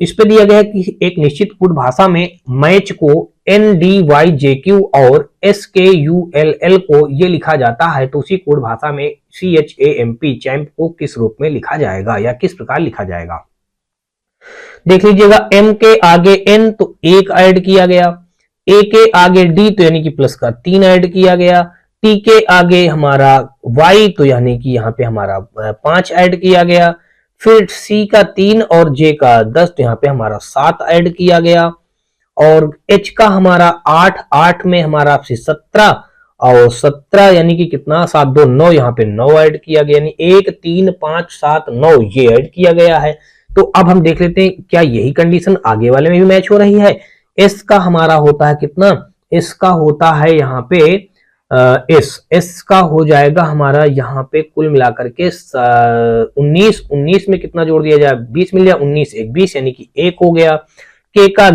इस पे दिया गया है कि एक निश्चित कोड भाषा में मैच को NDYJQ और SKULL को ये लिखा जाता है, तो उसी कोड भाषा में CHAMP चैंप को किस रूप में लिखा जाएगा या किस प्रकार लिखा जाएगा। देख लीजिएगा, M के आगे N तो 1 ऐड किया गया, A के आगे D तो यानी कि प्लस का 3 ऐड किया गया, T के आगे हमारा Y तो यानी कि यहाँ पे हमारा 5 ऐड किया गया, फिर C का 3 और J का 10 तो यहाँ पे हमारा 7 ऐड किया गया, और H का हमारा 8, 8 में हमारा आपसे 17 और 17 यानी कि कितना 7 2 9, यहाँ पे 9 ऐड किया गया, यानी 1 3 5 7 9 ये ऐड किया गया है। तो अब हम देख लेते हैं क्या यही कंडीशन आगे वाले में भी मैच हो रही है। S का हमारा होता है कितना, S का होता है यहाँ पे S का हो जाएगा हमारा यहाँ पे कुल मिलाकर के 19 में कितना जोड़ दिया जाए 20 मिल जाए, 19 1 20 यानी कि 1 हो गया। K का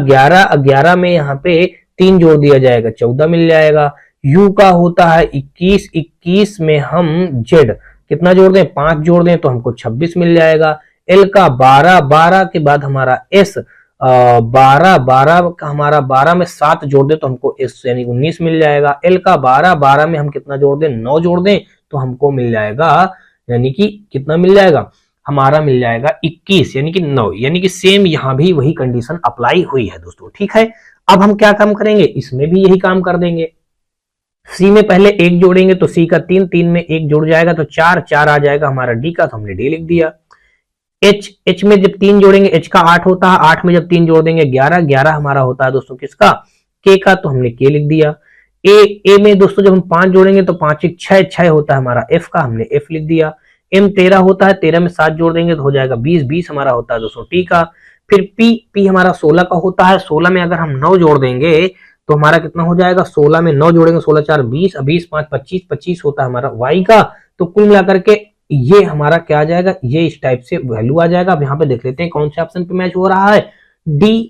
11 में यहाँ पे 3 जोड़ दिया जाएगा 14 मिल जाएगा। U का होता है 21 में हम Z कितना जोड़ दें 5 जोड़ दें तो हमको 26 मिल जाएगा। L का 12 के बाद हमारा S 12 का हमारा 12 में 7 जोड़ दे तो हमको S यानी 19 मिल जाएगा। L का 12 में हम कितना जोड़ दें 9 जोड़ दें तो हमको मिल जाएगा, यानी कि कितना मिल जाएगा हमारा मिल जाएगा 21 यानी कि 9, यानी कि सेम यहाँ भी वही कंडीशन अप्लाई हुई है दोस्तों। ठीक है, अब हम क्या काम करेंगे, इसमें भी यही काम कर देंगे। C में पहले 1 जोड़ेंगे तो C का 3 में 1 जुड़ जाएगा तो 4 आ जाएगा हमारा D का, तो हमने D लिख दिया। H में जब 3 जोड़ेंगे H का 8 होता है, 8 में जब 3 जोड़ देंगे 11 हमारा होता है दोस्तों किसका, K का, तो हमने K लिख दिया। A में दोस्तों जब हम 5 जोड़ेंगे तो 5 1 6 होता है हमारा F का, हमने F लिख दिया। M 13 होता है, 13 में 7 जोड़ देंगे तो हो जाएगा 20 हमारा होता है दोस्तों T का। फिर P हमारा 16 का होता है, 16 में अगर हम 9 जोड़ देंगे तो हमारा कितना हो जाएगा, 16 में 9 जोड़ेंगे 16 4 20, 20 5 25 होता है हमारा Y का। तो कुल मिलाकर के ये हमारा क्या आ जाएगा, ये इस टाइप से वैल्यू आ जाएगा। अब यहाँ पे देख लेते हैं कौन से ऑप्शन पे मैच हो रहा है, D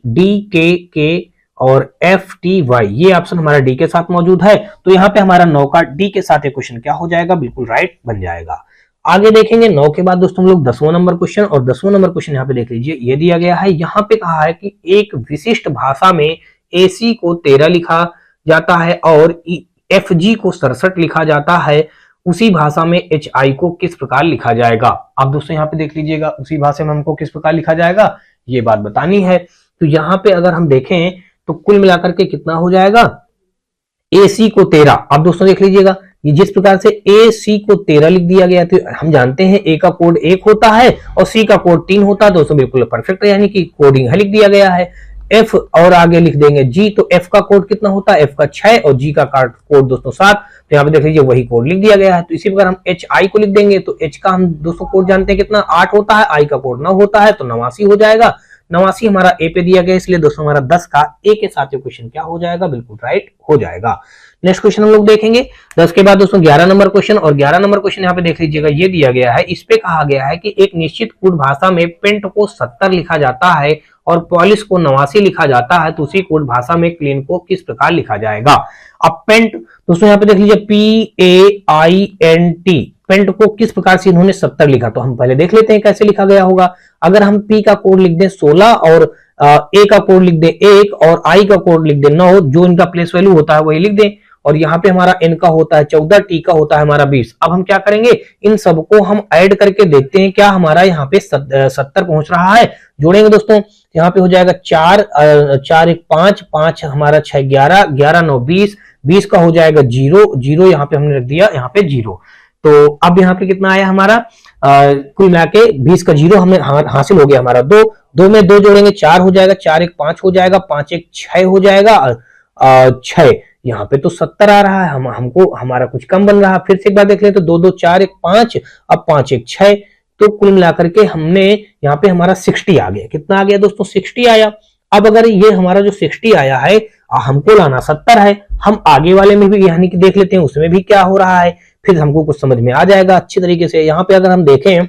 और FTY, ये ऑप्शन हमारा डी के साथ मौजूद है। तो यहाँ पे हमारा 9 का डी के साथ एक क्वेश्चन क्या हो जाएगा, बिल्कुल राइट बन जाएगा। आगे देखेंगे 9 के बाद दोस्तों हम लोग 10वां नंबर क्वेश्चन, और 10वां नंबर क्वेश्चन यहाँ पे देख लीजिए, ये दिया गया है, यहाँ पे कहा है कि एक विशिष्ट भाषा में AC को 13 लिखा जाता है और FG को 67 लिखा जाता है, उसी भाषा में HI को किस प्रकार लिखा जाएगा। अब दोस्तों यहाँ पे देख लीजिएगा, उसी भाषा में हमको किस प्रकार लिखा जाएगा ये बात बतानी है। तो यहाँ पे अगर हम देखें तो कुल मिलाकर के कितना हो जाएगा, AC को 13। अब दोस्तों देख लीजिएगा, ये जिस प्रकार से AC को 13 लिख दिया गया, तो हम जानते हैं A का कोड 1 होता है और C का कोड 3 होता है दोस्तों, बिल्कुल परफेक्ट है, यानी कि कोडिंग है लिख दिया गया है। F और आगे लिख देंगे G, तो F का कोड कितना होता है, F का 6 और G का कोड दोस्तों 7, तो यहाँ पे देख लीजिए वही कोड लिख दिया गया है। तो इसी प्रकार हम HI को लिख देंगे, तो H का हम दोस्तों कोड जानते हैं कितना 8 होता है, I का कोड 9 होता है, तो 89 हो जाएगा। 89 हमारा ए पे दिया गया, इसलिए दोस्तों हमारा 10 का ए के साथ क्वेश्चन क्या हो जाएगा, बिल्कुल राइट हो जाएगा। नेक्स्ट क्वेश्चन हम लोग देखेंगे 10 के बाद दोस्तों 11 नंबर क्वेश्चन, और 11 नंबर क्वेश्चन यहाँ पे देख लीजिएगा, ये दिया गया है, इस पे कहा गया है कि एक निश्चित कोड भाषा में पेंट को 70 लिखा जाता है और पॉलिश को 89 लिखा जाता है, तो उसी कोड भाषा में क्लीन को किस प्रकार लिखा जाएगा। अब पेंट दोस्तों यहाँ पे देख लीजिए PAINT, पेंट को किस प्रकार से इन्होंने 70 लिखा, तो हम पहले देख लेते हैं कैसे लिखा गया होगा। अगर हम P का कोड लिख दें 16 और A का कोड लिख दें 1 और I का कोड लिख दें 9, जो इनका प्लेस वैल्यू होता है वही लिख दें, और यहाँ पे हमारा N का होता है 14, T का होता है हमारा 20। अब हम क्या करेंगे, इन सबको हम ऐड करके देखते हैं क्या हमारा यहाँ पे 70 पहुंच रहा है। जोड़ेंगे दोस्तों, यहाँ पे हो जाएगा 4 1 5 हमारा 6 11 9 20 का हो जाएगा 0 यहाँ पे हमने रख दिया, यहाँ पे 0। तो अब यहाँ पे कितना आया हमारा, कुल मिला के 20 का 0 हमें हासिल हो गया हमारा। 2 में 2 जोड़ेंगे 4 हो जाएगा, 4 1 5 हो जाएगा, 5 1 6 हो जाएगा, 6 यहाँ पे तो 70 आ रहा है, हमको हमारा कुछ कम बन रहा है। फिर से एक बार देख लें तो 2 2 4 1 5, अब 5 1 6, तो कुल मिलाकर के हमने यहाँ पे हमारा 60 आ गया। कितना आ गया दोस्तों, 60 आया। अब अगर ये हमारा जो 60 आया है, हमको लाना 70 है, हम आगे वाले में भी यानी कि देख लेते हैं उसमें भी क्या हो रहा है, फिर हमको कुछ समझ में आ जाएगा अच्छी तरीके से। यहाँ पे अगर हम देखें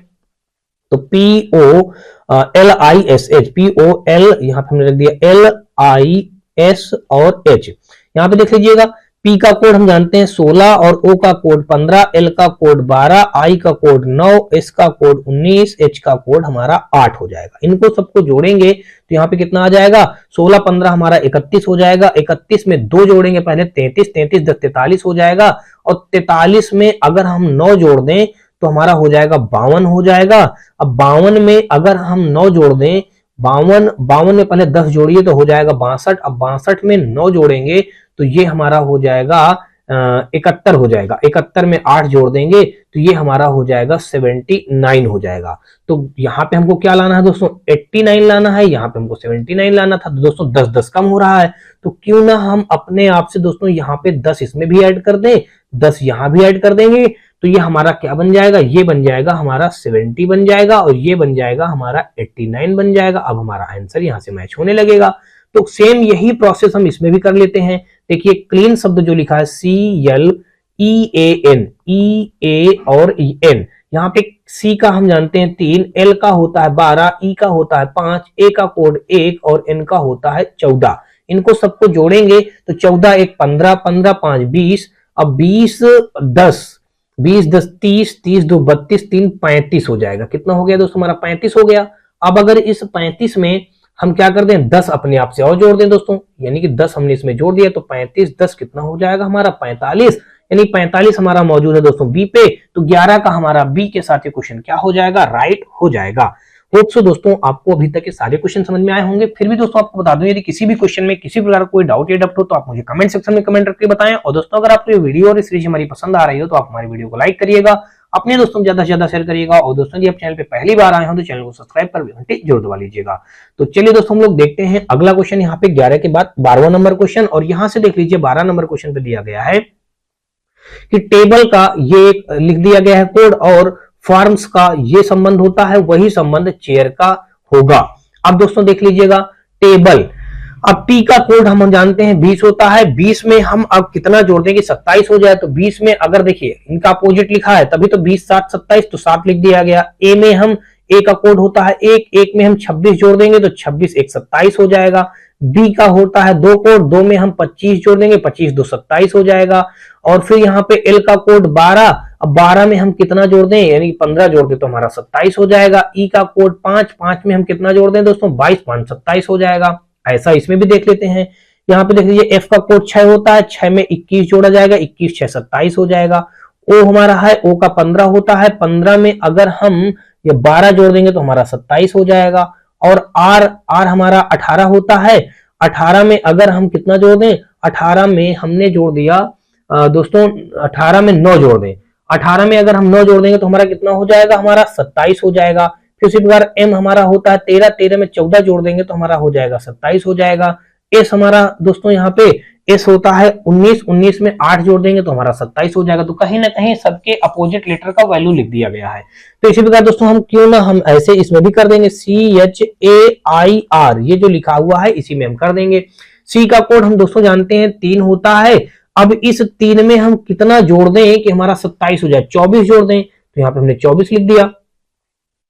तो POLISH, POL यहाँ पे हमने रख दिया LIS और H। यहाँ पे देख लीजिएगा पी का कोड हम जानते हैं 16 और ओ का कोड 15, एल का कोड 12, आई का कोड 9, एस का कोड 19, एच का कोड हमारा 8 हो जाएगा। इनको सबको जोड़ेंगे तो यहाँ पे कितना आ जाएगा, 16 15 हमारा 31 हो जाएगा, 31 में 2 जोड़ेंगे पहले 33, 33 10 43 हो जाएगा, और 43 में अगर हम 9 जोड़ दें तो हमारा हो जाएगा 52 हो जाएगा। अब 52 में अगर हम 9 जोड़ दें, 52 में पहले 10 जोड़िए तो हो जाएगा 62, अब 62 में 9 जोड़ेंगे तो ये हमारा हो जाएगा 71 हो जाएगा, 71 में 8 जोड़ देंगे तो ये हमारा हो जाएगा 79 हो जाएगा। तो यहाँ पे हमको क्या लाना है दोस्तों, 89 लाना है, यहाँ पे हमको 79 लाना था। तो दोस्तों 10 10 कम हो रहा है, तो क्यों ना हम अपने आप से दोस्तों यहाँ पे 10 इसमें भी ऐड कर दें, 10 यहाँ भी ऐड कर देंगे, तो ये हमारा क्या बन जाएगा, ये बन जाएगा हमारा 70 बन जाएगा, और ये बन जाएगा हमारा 89 बन जाएगा। अब हमारा आंसर यहाँ से मैच होने लगेगा। तो सेम यही प्रोसेस हम इसमें भी कर लेते हैं। देखिए क्लीन शब्द जो लिखा है CLEAN, EA और EN, यहाँ पे C का हम जानते हैं 3, L का होता है 12, E का होता है 5, A का कोड 1 और N का होता है 14। इनको सबको जोड़ेंगे तो 14 1 15, 15 5 20, अब 20 10 20 10 30, 30 2 32, 3 35 हो जाएगा। कितना हो गया दोस्तों, हमारा 35 हो गया। अब अगर इस 35 में हम क्या कर दें, 10 अपने आप से और जोड़ दें दोस्तों, यानी कि 10 हमने इसमें जोड़ दिया तो 35 10 कितना हो जाएगा हमारा 45, यानी 45 हमारा मौजूद है दोस्तों बी पे, तो 11 का हमारा बी के साथ ये क्वेश्चन क्या हो जाएगा, राइट हो जाएगा। होप सो दोस्तों आपको अभी तक के सारे क्वेश्चन समझ में आए होंगे। फिर भी दोस्तों आपको बता दूं, यदि किसी भी क्वेश्चन में किसी प्रकार कोई डाउट या डाउट हो तो आप मुझे कमेंट सेक्शन में कमेंट करके बताएं। और दोस्तों अगर आपको ये वीडियो और सीरीज हमारी पसंद आ रही हो तो आप हमारी वीडियो को लाइक करिएगा, अपने दोस्तों को ज्यादा से ज्यादा शेयर करिएगा, और दोस्तों यदि आप चैनल पे पहली बार आए हो तो चैनल को सब्सक्राइब कर घंटी जरूर दबा लीजिएगा। तो चलिए दोस्तों हम लोग देखते हैं अगला क्वेश्चन, यहाँ पे 11 के बाद 12वां नंबर क्वेश्चन, और यहाँ से देख लीजिए 12 नंबर क्वेश्चन पे दिया गया है कि टेबल का ये लिख दिया गया है कोड और फॉर्म्स का ये संबंध होता है, वही संबंध चेयर का होगा। अब दोस्तों देख लीजिएगा टेबल, अब P का कोड हम जानते हैं 20 होता है, 20 में हम अब कितना जोड़ देंगे, 27 हो जाए। तो 20 में अगर देखिए इनका अपोजिट लिखा है तभी तो 20 7 27, तो 7 लिख दिया गया। ए में हम ए का कोड होता है 1, 1 में हम 26 जोड़ देंगे तो 26 1 27 हो जाएगा। बी का होता है 2 कोड, 2 में हम 25 जोड़ देंगे, 25 2 27 हो जाएगा। और फिर यहाँ पे एल का कोड 12, अब 12 में हम कितना जोड़ दें, यानी 15 जोड़ दें तो हमारा 27 हो जाएगा। ई का कोड 5, 5 में हम कितना जोड़ दें दोस्तों, 22 5 27 हो जाएगा। ऐसा इसमें भी देख लेते हैं, यहाँ पे देख लीजिए एफ का कोड 6 होता है, 6 में 21 जोड़ा जाएगा, 21 6 27 हो जाएगा। ओ हमारा है, ओ का 15 होता है, 15 में अगर हम ये 12 जोड़ देंगे तो हमारा 27 हो जाएगा। और आर, आर हमारा 18 होता है, 18 में अगर हम कितना जोड़ दें, 18 में हमने जोड़ दिया दोस्तों 18 में 9 जोड़ दें, 18 में अगर हम 9 जोड़ देंगे तो हमारा कितना हो जाएगा, हमारा 27 हो जाएगा। फिर उसी प्रकार एम हमारा होता है 13, 13 में 14 जोड़ देंगे तो हमारा हो जाएगा 27 हो जाएगा। एस हमारा दोस्तों यहाँ पे एस होता है 19, 19 में 8 जोड़ देंगे तो हमारा 27 हो जाएगा। तो कहीं ना कहीं सबके अपोजिट लेटर का वैल्यू लिख दिया गया है। तो इसी प्रकार दोस्तों हम क्यों ना हम ऐसे इसमें भी कर देंगे, CHAIR ये जो लिखा हुआ है इसी में हम कर देंगे। सी का कोड हम दोस्तों जानते हैं 3 होता है, अब इस 3 में हम कितना जोड़ दें कि हमारा 27 हो जाए, 24 जोड़ दें, तो यहाँ पे हमने 24 लिख दिया।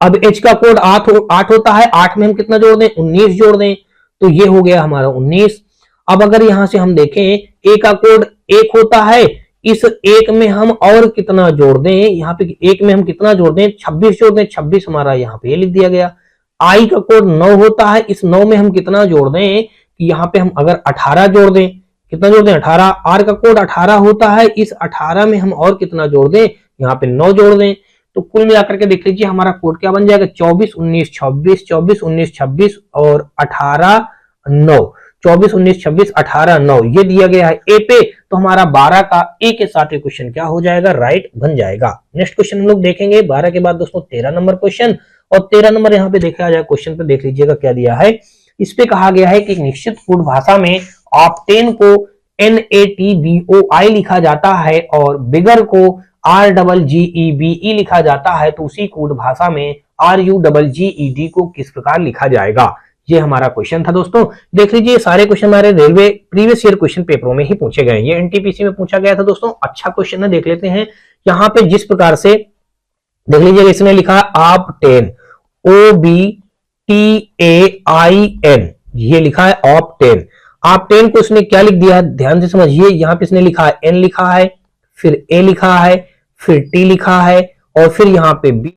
अब एच का कोड 8 होता है, 8 में हम कितना जोड़ दें, 19 जोड़ दें, तो ये हो गया हमारा 19। अब अगर यहां से हम देखें ए का कोड 1 होता है, इस 1 में हम और कितना जोड़ दें, यहाँ पे 1 में हम कितना जोड़ दें, 26 जोड़ दें, 26 हमारा यहाँ पे ये लिख दिया गया। आई का कोड 9 होता है, इस 9 में हम कितना जोड़ दें कि यहाँ पे हम अगर 18 जोड़ दें, कितना जोड़ दें 18। आर का कोड 18 होता है, इस 18 में हम और कितना जोड़ दें, यहाँ पे 9 जोड़ दें। तो कुल मिलाकर के देख लीजिए हमारा कोड क्या बन जाएगा, 24 19 26, 24 19 26 और 18 9, 24 19 26 18 9 ये दिया गया है ए पे। तो हमारा 12 का ए के साथ ये क्वेश्चन क्या हो जाएगा, राइट बन जाएगा। नेक्स्ट क्वेश्चन हम लोग देखेंगे 12 के बाद दोस्तों 13 नंबर क्वेश्चन, और 13 नंबर यहाँ पे देखा जाए क्वेश्चन पे देख लीजिएगा क्या दिया है। इस पे कहा गया है कि एक निश्चित कोड भाषा में ऑक्टेन को NATBOI लिखा जाता है और बिगर को RGGEBE लिखा जाता है, तो उसी कोड भाषा में RUGGED को किस प्रकार लिखा जाएगा, ये हमारा क्वेश्चन था दोस्तों। देख लीजिए सारे क्वेश्चन हमारे रेलवे प्रीवियस ईयर क्वेश्चन पेपरों में ही पूछे गए, ये NTPC में पूछा गया था दोस्तों। अच्छा क्वेश्चन है, देख लेते हैं। यहाँ पे जिस प्रकार से देख लीजिए इसने लिखा ऑक्टेन, OBTAIN ये लिखा है ऑक्टेन। आप 10 को इसने क्या लिख दिया, ध्यान से समझिए। यहाँ पे इसने लिखा है n लिखा है, फिर a लिखा है, फिर t लिखा है और फिर यहाँ पे b